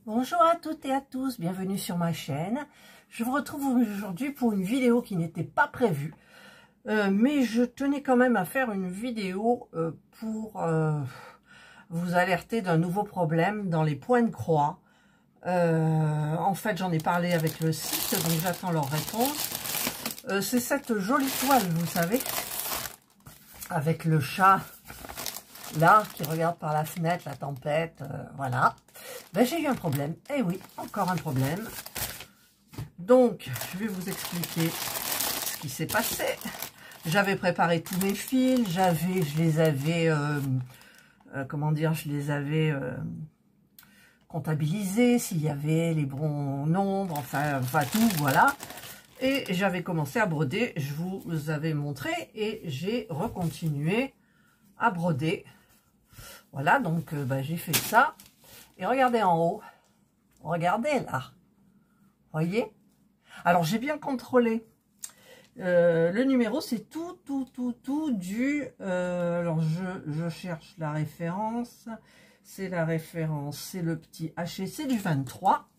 Bonjour à toutes et à tous, bienvenue sur ma chaîne. Je vous retrouve aujourd'hui pour une vidéo qui n'était pas prévue, mais je tenais quand même à faire une vidéo pour vous alerter d'un nouveau problème dans les points de croix. En fait, j'en ai parlé avec le site, donc j'attends leur réponse. C'est cette jolie toile, vous savez, avec le chat là qui regarde par la fenêtre, la tempête, voilà. Ben, j'ai eu un problème, et oui, encore un problème. Donc, je vais vous expliquer ce qui s'est passé. J'avais préparé tous mes fils, je les avais, comment dire, je les avais comptabilisés, s'il y avait les bons nombres, enfin tout, voilà. Et j'avais commencé à broder, je vous avais montré, et j'ai recontinué à broder. Voilà, donc j'ai fait ça. Et regardez en haut. Regardez là. Voyez? Alors, j'ai bien contrôlé. Le numéro, c'est tout du... alors, je cherche la référence. C'est la référence. C'est le petit HEC du 23.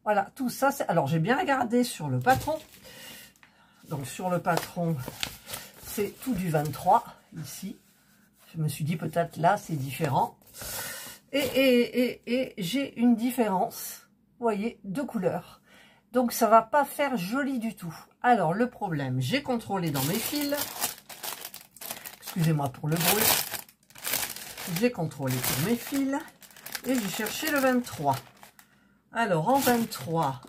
Voilà, tout ça. Alors, j'ai bien regardé sur le patron. Donc, sur le patron, c'est tout du 23, ici. Je me suis dit, peut-être là, c'est différent. Et j'ai une différence, vous voyez, de couleur. Donc, ça va pas faire joli du tout. Alors, le problème, j'ai contrôlé dans mes fils. Excusez-moi pour le bruit. J'ai contrôlé pour mes fils. Et j'ai cherché le 23. Alors, en 23,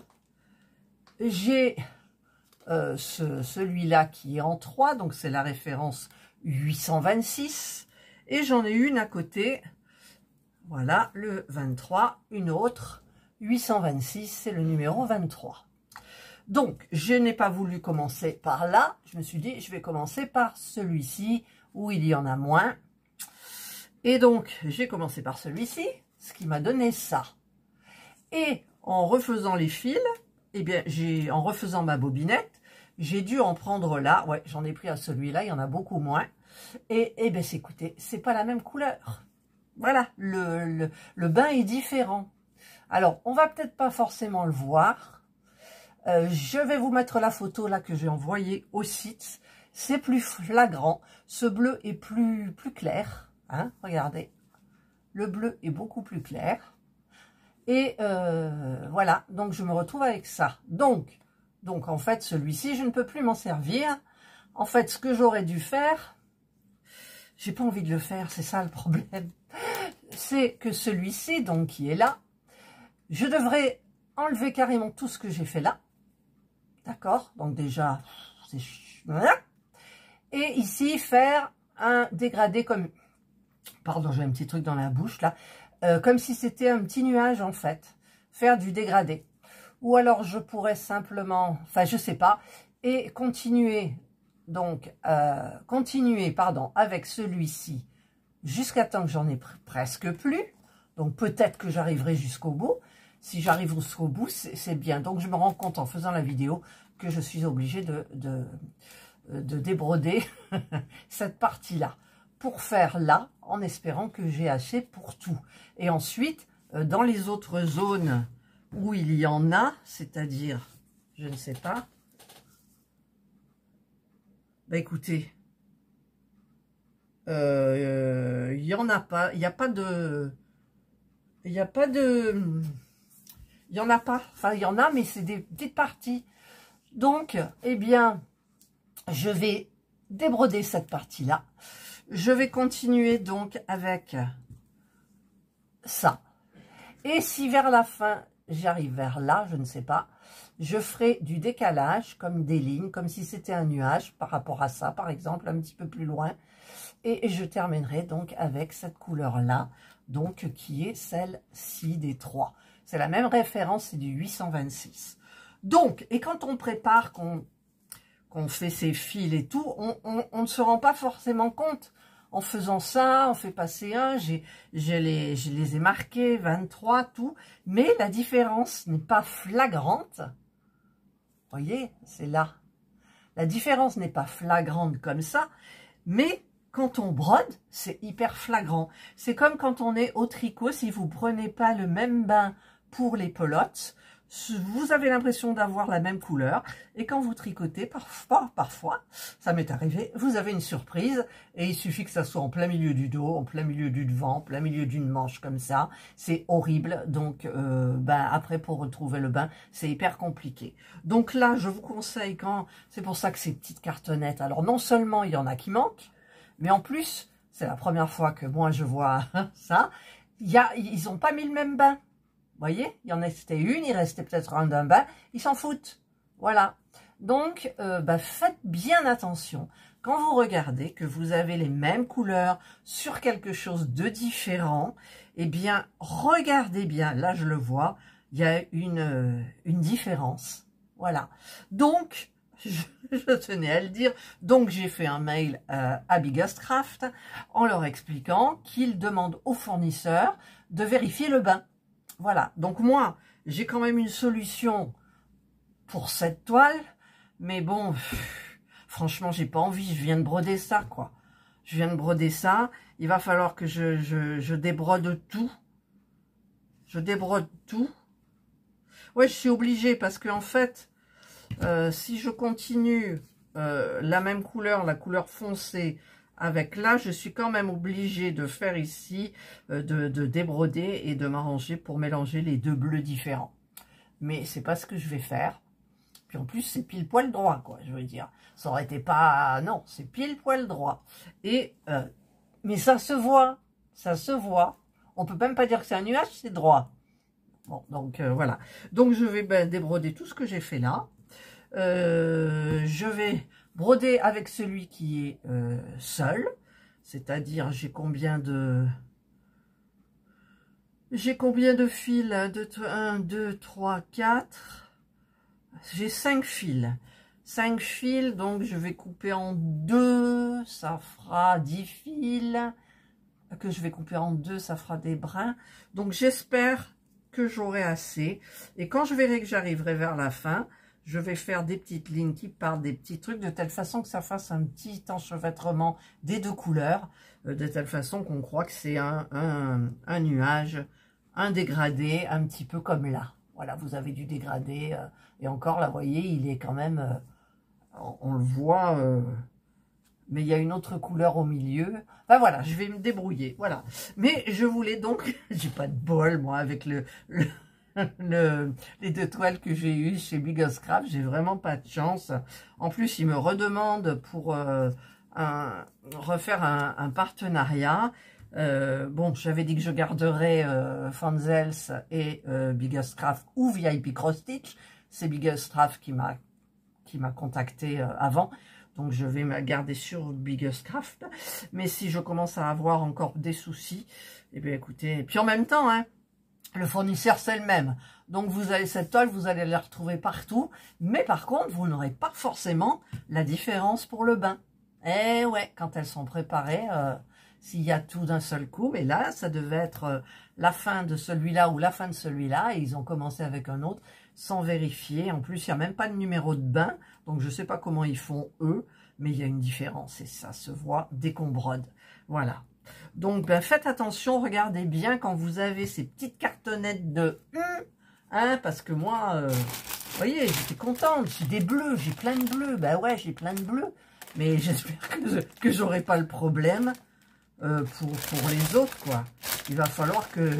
j'ai celui-là qui est en 3. Donc, c'est la référence 826. Et j'en ai une à côté. Voilà, le 23, une autre, 826, c'est le numéro 23. Donc, je n'ai pas voulu commencer par là. Je me suis dit, je vais commencer par celui-ci, où il y en a moins. Et donc, j'ai commencé par celui-ci, ce qui m'a donné ça. Et en refaisant les fils, eh bien, en refaisant ma bobinette, j'ai dû en prendre là. Ouais, j'en ai pris à celui-là, il y en a beaucoup moins. Et bien, écoutez, c'est pas la même couleur. Voilà, le bain est différent. Alors, on va peut-être pas forcément le voir. Je vais vous mettre la photo là que j'ai envoyée au site. C'est plus flagrant. Ce bleu est plus clair. Hein, regardez. Le bleu est beaucoup plus clair. Et voilà, donc je me retrouve avec ça. Donc en fait, celui-ci, je ne peux plus m'en servir. En fait, ce que j'aurais dû faire, j'ai pas envie de le faire, c'est ça le problème. C'est que celui-ci, donc qui est là, je devrais enlever carrément tout ce que j'ai fait là. D'accord? Donc déjà, c'est... Voilà. Et ici, faire un dégradé comme... Pardon, j'ai un petit truc dans la bouche là. Comme si c'était un petit nuage en fait. Faire du dégradé. Ou alors je pourrais simplement... Enfin, je sais pas. Et continuer, donc, avec celui-ci. Jusqu'à temps que j'en ai presque plus. Donc, peut-être que j'arriverai jusqu'au bout. Si j'arrive jusqu'au bout, c'est bien. Donc, je me rends compte en faisant la vidéo que je suis obligée de débroder cette partie-là. Pour faire là, en espérant que j'ai assez pour tout. Et ensuite, dans les autres zones où il y en a, c'est-à-dire, je ne sais pas. Bah, écoutez... il y en a pas, il n'y a pas de, il y a pas de, il y en a pas, enfin il y en a mais c'est des petites parties. Donc eh bien je vais débroder cette partie là, je vais continuer donc avec ça, et si vers la fin j'arrive vers là, je ne sais pas, je ferai du décalage comme des lignes, comme si c'était un nuage par rapport à ça par exemple, un petit peu plus loin. Et je terminerai donc avec cette couleur-là, donc qui est celle-ci des 3. C'est la même référence, c'est du 826. Donc, et quand on prépare, qu'on fait ses fils et tout, on ne se rend pas forcément compte. En faisant ça, on fait passer un, je les ai marqués, 23, tout. Mais la différence n'est pas flagrante. Vous voyez, c'est là. La différence n'est pas flagrante comme ça, mais... Quand on brode, c'est hyper flagrant. C'est comme quand on est au tricot, si vous ne prenez pas le même bain pour les pelotes. Vous avez l'impression d'avoir la même couleur et quand vous tricotez, parfois, ça m'est arrivé, vous avez une surprise et il suffit que ça soit en plein milieu du dos, en plein milieu du devant, en plein milieu d'une manche comme ça. C'est horrible, donc après pour retrouver le bain, c'est hyper compliqué. Donc là, je vous conseille c'est pour ça que ces petites cartonnettes, alors non seulement il y en a qui manquent, mais en plus, c'est la première fois que moi je vois ça, ils n'ont pas mis le même bain. Vous voyez, il y en restait une, il restait peut-être un d'un bain, ils s'en foutent. Voilà. Donc, faites bien attention. Quand vous regardez que vous avez les mêmes couleurs sur quelque chose de différent, eh bien, regardez bien. Là, je le vois, il y a une différence. Voilà. Donc, je tenais à le dire. Donc, j'ai fait un mail à Biggest Craft en leur expliquant qu'ils demandent aux fournisseurs de vérifier le bain. Voilà, donc moi, j'ai quand même une solution pour cette toile, mais bon, franchement, j'ai pas envie, je viens de broder ça, quoi. Je viens de broder ça, il va falloir que je débrode tout. Je débrode tout. Ouais, je suis obligée, parce qu'en fait, si je continue la même couleur, la couleur foncée, avec là, je suis quand même obligée de faire ici, de débroder et de m'arranger pour mélanger les deux bleus différents. Mais c'est pas ce que je vais faire. Puis en plus, c'est pile poil droit, quoi, je veux dire. Ça aurait été pas... Non, c'est pile poil droit. Et, mais ça se voit, ça se voit. On peut même pas dire que c'est un nuage, c'est droit. Bon, donc voilà. Donc je vais débroder tout ce que j'ai fait là. Je vais broder avec celui qui est seul, c'est-à-dire j'ai combien de fils, 1, 2, 3, 4, j'ai 5 fils. 5 fils, donc je vais couper en deux, ça fera 10 fils, que je vais couper en deux, ça fera des brins. Donc j'espère que j'aurai assez, et quand je verrai que j'arriverai vers la fin, je vais faire des petites lignes qui partent, des petits trucs, de telle façon que ça fasse un petit enchevêtrement des deux couleurs, de telle façon qu'on croit que c'est un nuage, un dégradé, un petit peu comme là. Voilà, vous avez du dégradé, et encore, là, vous voyez, il est quand même, on le voit, mais il y a une autre couleur au milieu. Enfin voilà, je vais me débrouiller, voilà. Mais je voulais donc, j'ai pas de bol, moi, avec les deux toiles que j'ai eues chez Biggest Craft, j'ai vraiment pas de chance. En plus, ils me redemandent pour refaire un partenariat. Bon, j'avais dit que je garderais Fanzels et Biggest Craft ou VIP Cross Stitch. C'est Biggest Craft qui m'a contacté avant. Donc, je vais me garder sur Biggest Craft. Mais si je commence à avoir encore des soucis, eh bien, écoutez... Et puis, en même temps, hein, le fournisseur, c'est le même. Donc, vous avez cette toile, vous allez la retrouver partout. Mais par contre, vous n'aurez pas forcément la différence pour le bain. Eh ouais, quand elles sont préparées, s'il y a tout d'un seul coup. Mais là, ça devait être la fin de celui-là ou la fin de celui-là. Et ils ont commencé avec un autre sans vérifier. En plus, il n'y a même pas de numéro de bain. Donc, je ne sais pas comment ils font, eux. Mais il y a une différence. Et ça se voit dès qu'on brode. Voilà. Donc, faites attention, regardez bien quand vous avez ces petites cartonnettes de hein, parce que moi, vous voyez, j'étais contente, j'ai des bleus, j'ai plein de bleus, ben ouais, j'ai plein de bleus, mais j'espère que j'aurai pas le problème pour les autres, quoi. Il va falloir que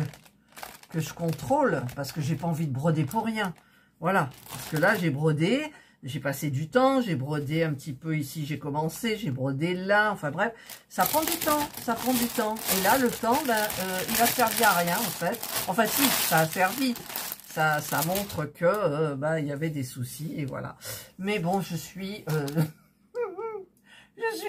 je contrôle, parce que j'ai pas envie de broder pour rien, voilà, parce que là, j'ai brodé, j'ai passé du temps, j'ai brodé un petit peu ici, j'ai commencé, j'ai brodé là, enfin bref, ça prend du temps, ça prend du temps. Et là, le temps, il a servi à rien en fait. Enfin si, ça a servi, ça montre que il y avait des soucis et voilà. Mais bon, je suis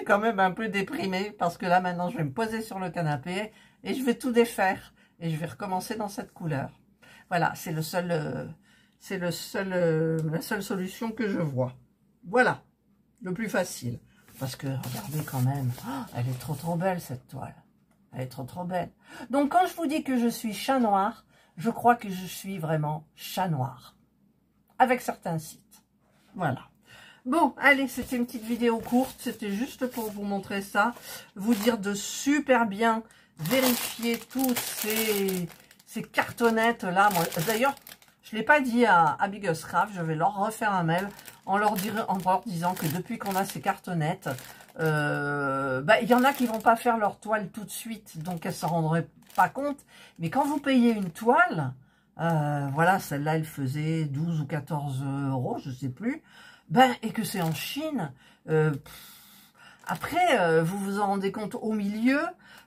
quand même un peu déprimée parce que là maintenant, je vais me poser sur le canapé et je vais tout défaire et je vais recommencer dans cette couleur. Voilà, c'est le seul... la seule solution que je vois. Voilà, le plus facile. Parce que, regardez quand même, elle est trop belle cette toile. Elle est trop belle. Donc, quand je vous dis que je suis chat noir, je crois que je suis vraiment chat noir. Avec certains sites. Voilà. Bon, allez, c'était une petite vidéo courte. C'était juste pour vous montrer ça. Vous dire de super bien vérifier tous ces ces cartonnettes là, moi, d'ailleurs, je ne l'ai pas dit à Biggest Craft, je vais leur refaire un mail en leur disant que depuis qu'on a ces cartonnettes, il y en a qui vont pas faire leur toile tout de suite, donc elles ne s'en rendraient pas compte. Mais quand vous payez une toile, voilà, celle-là, elle faisait 12 ou 14 euros, je sais plus, et que c'est en Chine, après, vous vous en rendez compte au milieu,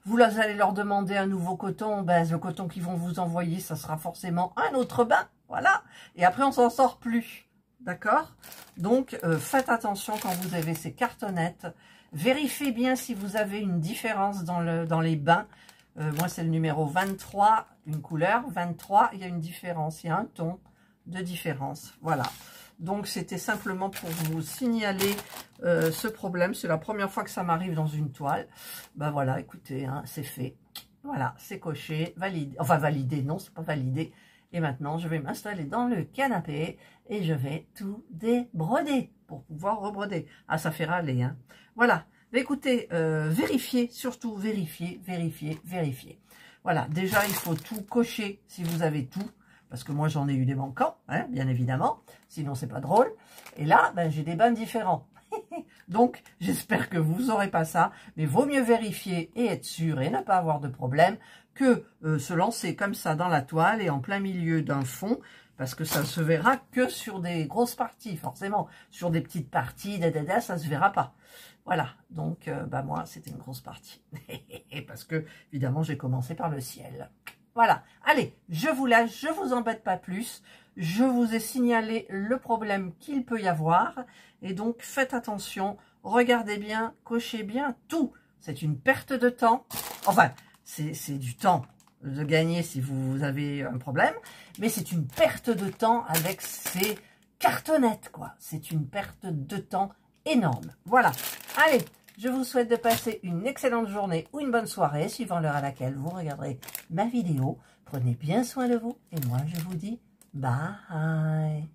vous allez leur demander un nouveau coton, le coton qu'ils vont vous envoyer, ça sera forcément un autre bain, voilà, et après on s'en sort plus, d'accord? Donc, faites attention quand vous avez ces cartonnettes, vérifiez bien si vous avez une différence dans les bains. Moi, c'est le numéro 23, une couleur, 23, il y a une différence, il y a un ton de différence, voilà. Donc, c'était simplement pour vous signaler ce problème. C'est la première fois que ça m'arrive dans une toile. Voilà, écoutez, hein, c'est fait. Voilà, c'est coché, validé. Enfin, validé, non, c'est pas validé. Et maintenant, je vais m'installer dans le canapé et je vais tout débroder pour pouvoir rebroder. Ah, ça fait râler, hein. Voilà. Écoutez, vérifiez, surtout vérifiez. Voilà, déjà, il faut tout cocher si vous avez tout. Parce que moi, j'en ai eu des manquants, hein, bien évidemment. Sinon, c'est pas drôle. Et là, j'ai des bains différents. Donc, j'espère que vous n'aurez pas ça. Mais vaut mieux vérifier et être sûr et ne pas avoir de problème que se lancer comme ça dans la toile et en plein milieu d'un fond. Parce que ça ne se verra que sur des grosses parties, forcément. Sur des petites parties, ça ne se verra pas. Voilà, donc moi, c'était une grosse partie. Parce que, évidemment, j'ai commencé par le ciel. Voilà, allez, je vous lâche, je vous embête pas plus. Je vous ai signalé le problème qu'il peut y avoir. Et donc, faites attention, regardez bien, cochez bien tout. C'est une perte de temps. Enfin, c'est du temps de gagner si vous avez un problème. Mais c'est une perte de temps avec ces cartonnettes, quoi. C'est une perte de temps énorme. Voilà, allez. Je vous souhaite de passer une excellente journée ou une bonne soirée, suivant l'heure à laquelle vous regarderez ma vidéo. Prenez bien soin de vous et moi je vous dis bye.